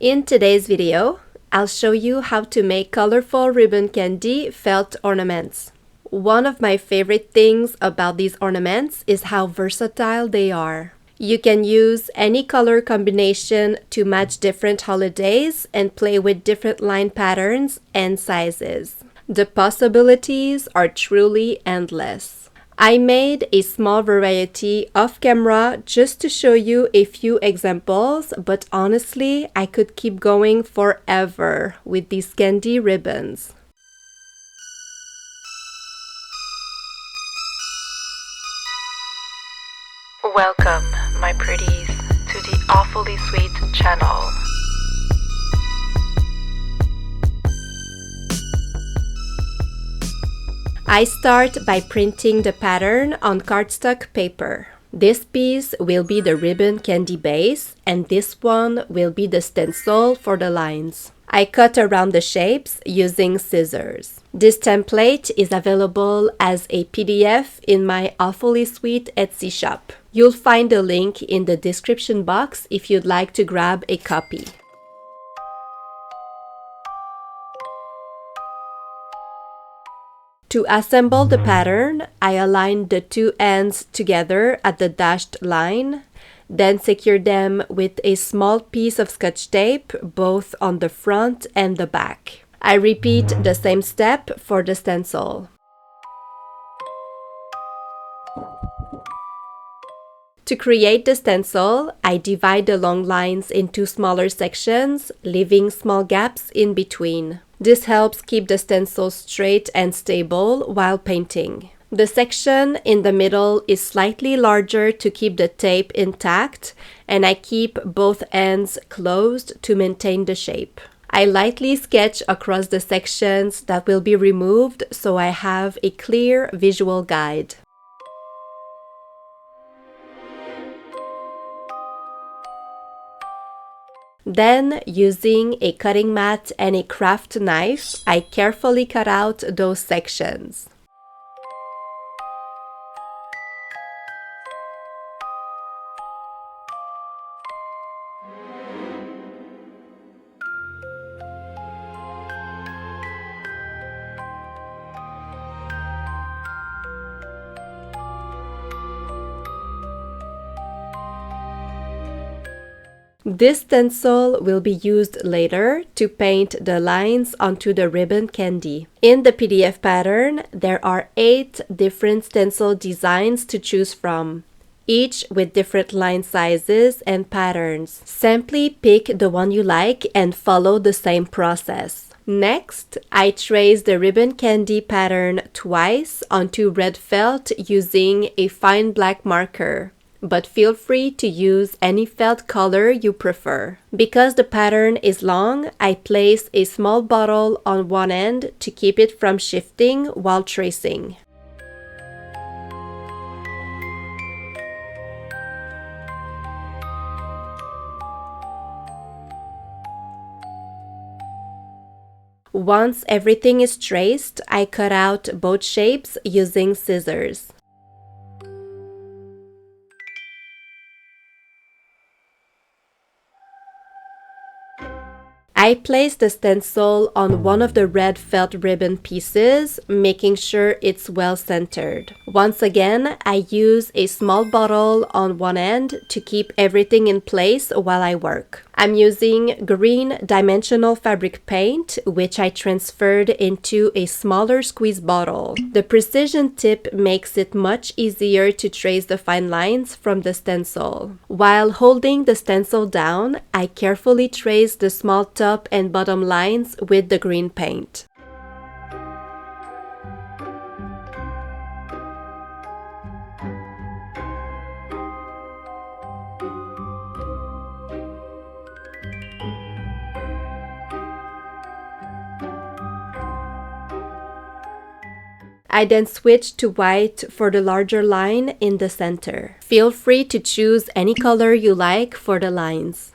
In today's video, I'll show you how to make colorful ribbon candy felt ornaments. One of my favorite things about these ornaments is how versatile they are. You can use any color combination to match different holidays and play with different line patterns and sizes. The possibilities are truly endless. I made a small variety off camera just to show you a few examples, but honestly, I could keep going forever with these candy ribbons. Welcome, my pretties, to the Awfully Sweet channel. I start by printing the pattern on cardstock paper. This piece will be the ribbon candy base, and this one will be the stencil for the lines. I cut around the shapes using scissors. This template is available as a PDF in my Awfully Sweet Etsy shop. You'll find the link in the description box if you'd like to grab a copy. To assemble the pattern, I aligned the two ends together at the dashed line, then secured them with a small piece of Scotch tape both on the front and the back. I repeat the same step for the stencil. To create the stencil, I divide the long lines into smaller sections, leaving small gaps in between. This helps keep the stencil straight and stable while painting. The section in the middle is slightly larger to keep the tape intact, and I keep both ends closed to maintain the shape. I lightly sketch across the sections that will be removed so I have a clear visual guide. Then, using a cutting mat and a craft knife, I carefully cut out those sections. This stencil will be used later to paint the lines onto the ribbon candy. In the PDF pattern, there are 8 different stencil designs to choose from, each with different line sizes and patterns. Simply pick the one you like and follow the same process. Next, I trace the ribbon candy pattern twice onto red felt using a fine black marker. But feel free to use any felt color you prefer. Because the pattern is long, I place a small bottle on one end to keep it from shifting while tracing. Once everything is traced, I cut out both shapes using scissors. I place the stencil on one of the red felt ribbon pieces, making sure it's well centered. Once again, I use a small bottle on one end to keep everything in place while I work. I'm using green dimensional fabric paint, which I transferred into a smaller squeeze bottle. The precision tip makes it much easier to trace the fine lines from the stencil. While holding the stencil down, I carefully trace the small top and bottom lines with the green paint. I then switch to white for the larger line in the center. Feel free to choose any color you like for the lines.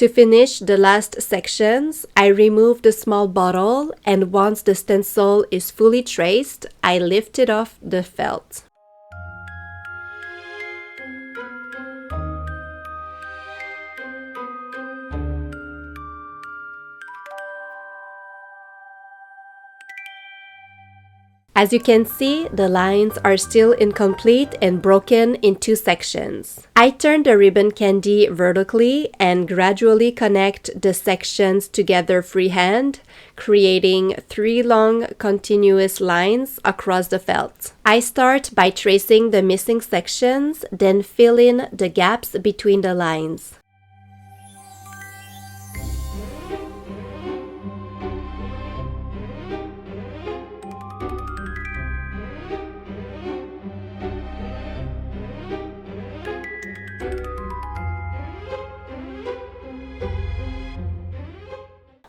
To finish the last sections, I remove the small bottle, and once the stencil is fully traced, I lift it off the felt. As you can see, the lines are still incomplete and broken in two sections. I turn the ribbon candy vertically and gradually connect the sections together freehand, creating 3 long continuous lines across the felt. I start by tracing the missing sections, then fill in the gaps between the lines.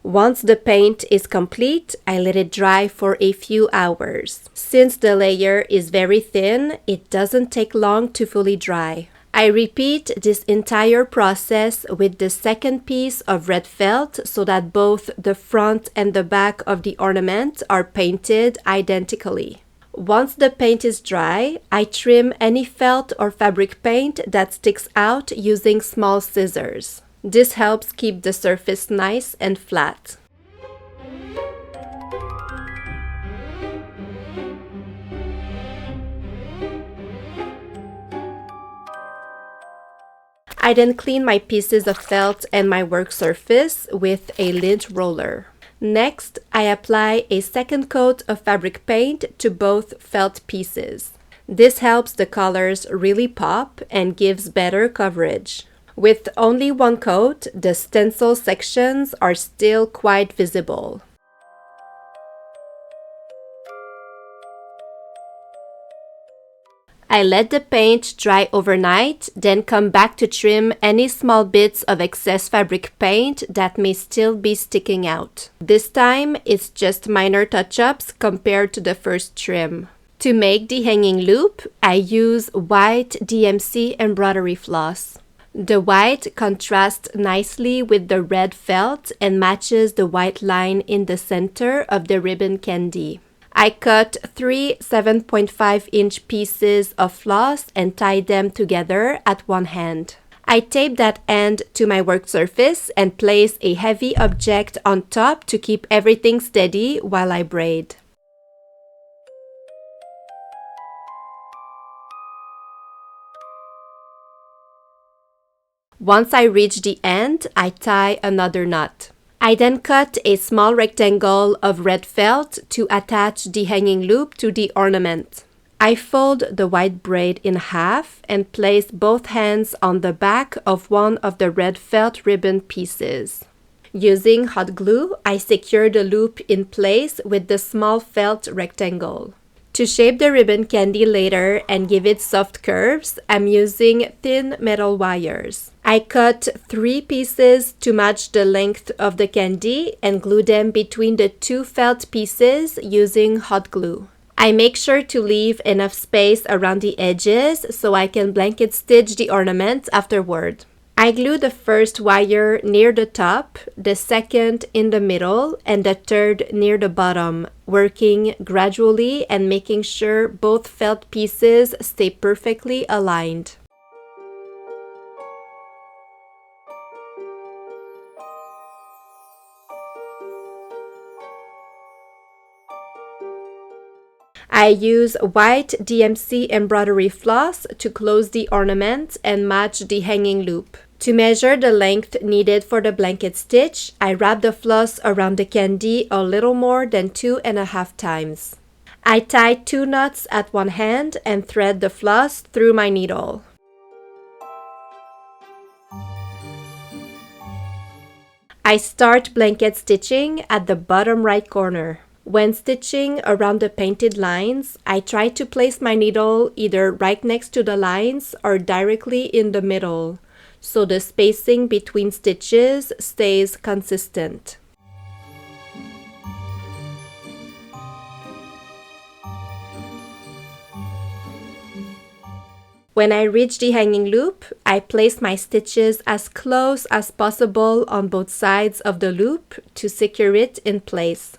Once the paint is complete, I let it dry for a few hours. Since the layer is very thin, it doesn't take long to fully dry. I repeat this entire process with the second piece of red felt so that both the front and the back of the ornament are painted identically. Once the paint is dry, I trim any felt or fabric paint that sticks out using small scissors. This helps keep the surface nice and flat. I then clean my pieces of felt and my work surface with a lint roller. Next, I apply a second coat of fabric paint to both felt pieces. This helps the colors really pop and gives better coverage. With only one coat, the stencil sections are still quite visible. I let the paint dry overnight, then come back to trim any small bits of excess fabric paint that may still be sticking out. This time, it's just minor touch-ups compared to the first trim. To make the hanging loop, I use white DMC embroidery floss. The white contrasts nicely with the red felt and matches the white line in the center of the ribbon candy. I cut 3 7.5-inch pieces of floss and tied them together at one hand. I tape that end to my work surface and place a heavy object on top to keep everything steady while I braid. Once I reach the end, I tie another knot. I then cut a small rectangle of red felt to attach the hanging loop to the ornament. I fold the white braid in half and place both hands on the back of one of the red felt ribbon pieces. Using hot glue, I secure the loop in place with the small felt rectangle. To shape the ribbon candy later and give it soft curves, I'm using thin metal wires. I cut 3 pieces to match the length of the candy and glue them between the 2 felt pieces using hot glue. I make sure to leave enough space around the edges so I can blanket stitch the ornament afterward. I glue the first wire near the top, the second in the middle, and the third near the bottom, working gradually and making sure both felt pieces stay perfectly aligned. I use white DMC embroidery floss to close the ornament and match the hanging loop. To measure the length needed for the blanket stitch, I wrap the floss around the candy a little more than 2.5 times. I tie 2 knots at one hand and thread the floss through my needle. I start blanket stitching at the bottom right corner. When stitching around the painted lines, I try to place my needle either right next to the lines or directly in the middle, so the spacing between stitches stays consistent. When I reach the hanging loop, I place my stitches as close as possible on both sides of the loop to secure it in place.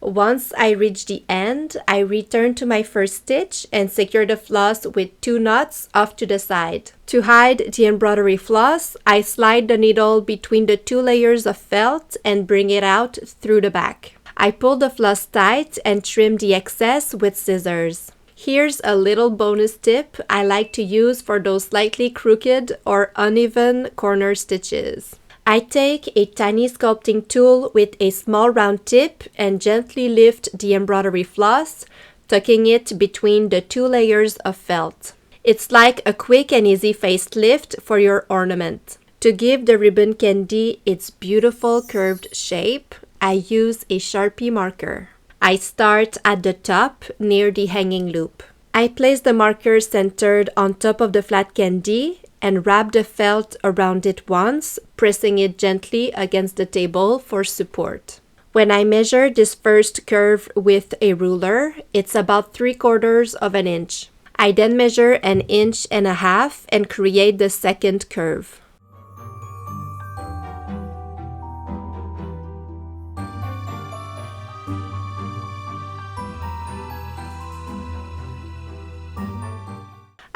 Once I reach the end, I return to my first stitch and secure the floss with 2 knots off to the side. To hide the embroidery floss, I slide the needle between the 2 layers of felt and bring it out through the back. I pull the floss tight and trim the excess with scissors. Here's a little bonus tip I like to use for those slightly crooked or uneven corner stitches. I take a tiny sculpting tool with a small round tip and gently lift the embroidery floss, tucking it between the 2 layers of felt. It's like a quick and easy facelift for your ornament. To give the ribbon candy its beautiful curved shape, I use a Sharpie marker. I start at the top near the hanging loop. I place the marker centered on top of the flat candy and wrap the felt around it once, pressing it gently against the table for support. When I measure this first curve with a ruler, it's about 3/4 of an inch. I then measure 1.5 inches and create the second curve.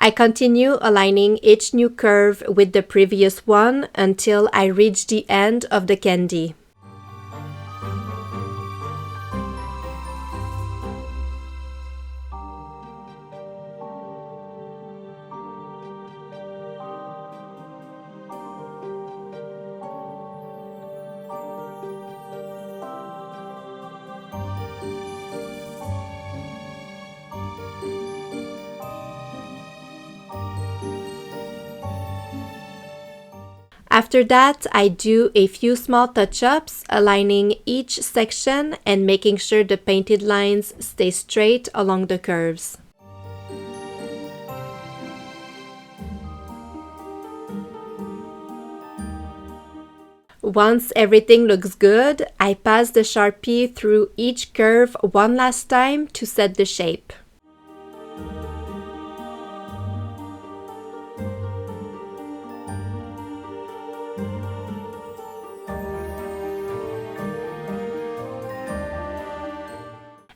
I continue aligning each new curve with the previous one until I reach the end of the candy. After that, I do a few small touch-ups, aligning each section and making sure the painted lines stay straight along the curves. Once everything looks good, I pass the Sharpie through each curve one last time to set the shape.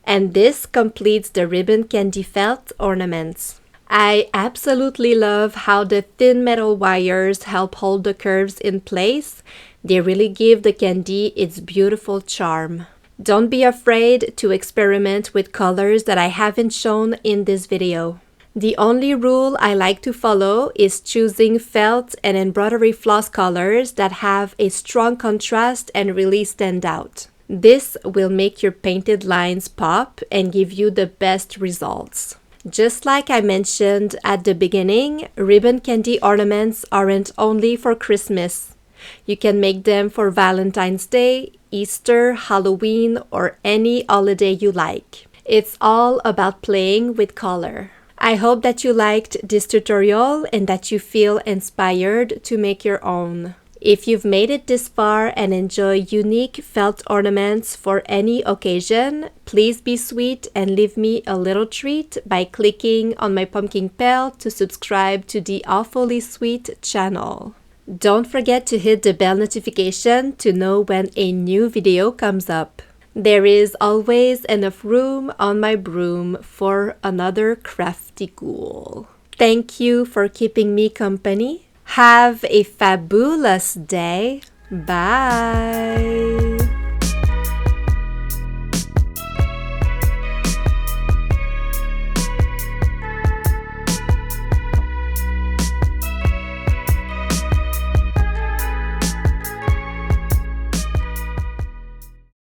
And this completes the ribbon candy felt ornaments. I absolutely love how the thin metal wires help hold the curves in place. They really give the candy its beautiful charm. Don't be afraid to experiment with colors that I haven't shown in this video. The only rule I like to follow is choosing felt and embroidery floss colors that have a strong contrast and really stand out. This will make your painted lines pop and give you the best results. Just like I mentioned at the beginning, ribbon candy ornaments aren't only for Christmas. You can make them for Valentine's Day, Easter, Halloween, or any holiday you like. It's all about playing with color. I hope that you liked this tutorial and that you feel inspired to make your own. If you've made it this far and enjoy unique felt ornaments for any occasion, please be sweet and leave me a little treat by clicking on my pumpkin bell to subscribe to the Awfully Sweet channel. Don't forget to hit the bell notification to know when a new video comes up. There is always enough room on my broom for another crafty ghoul. Thank you for keeping me company. Have a fabulous day. Bye.